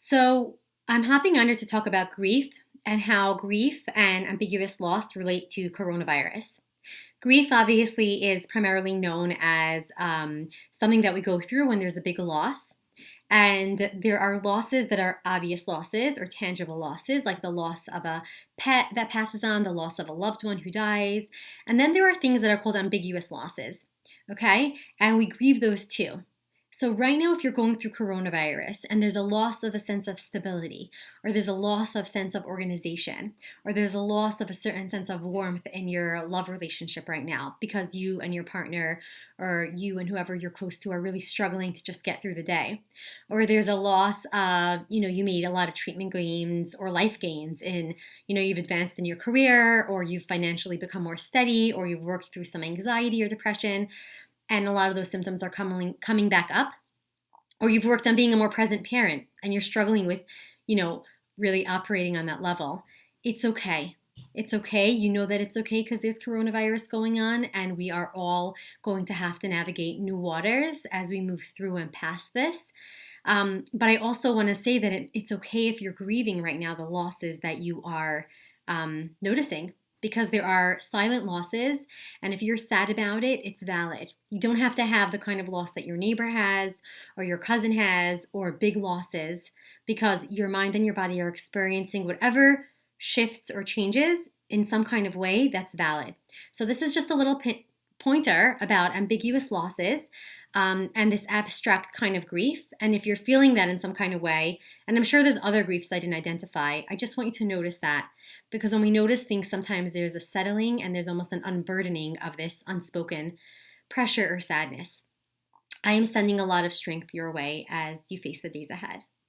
So, I'm hopping on here to talk about grief and how grief and ambiguous loss relate to coronavirus. Grief obviously is primarily known as something that we go through when there's a big loss. And there are losses that are obvious losses or tangible losses, like the loss of a pet that passes on, the loss of a loved one who dies. And then there are things that are called ambiguous losses. Okay. And we grieve those too. So, right now, if you're going through coronavirus and there's a loss of a sense of stability, or there's a loss of sense of organization, or there's a loss of a certain sense of warmth in your love relationship right now because you and your partner or you and whoever you're close to are really struggling to just get through the day, or there's a loss of, you made a lot of treatment gains or life gains in, you've advanced in your career, or you've financially become more steady, or you've worked through some anxiety or depression, and a lot of those symptoms are coming back up, or you've worked on being a more present parent and you're struggling with, you know, really operating on that level. It's okay. It's okay. You know that it's okay because there's coronavirus going on, and we are all going to have to navigate new waters as we move through and past this. But I also want to say that it's okay if you're grieving right now the losses that you are noticing, because there are silent losses. And if you're sad about it, it's valid. You don't have to have the kind of loss that your neighbor has or your cousin has, or big losses, because your mind and your body are experiencing whatever shifts or changes in some kind of way that's valid. So, this is just a little pointer about ambiguous losses, and this abstract kind of grief. And if you're feeling that in some kind of way, and I'm sure there's other griefs I didn't identify, I just want you to notice that, because when we notice things, sometimes there's a settling and there's almost an unburdening of this unspoken pressure or sadness. I am sending a lot of strength your way as you face the days ahead.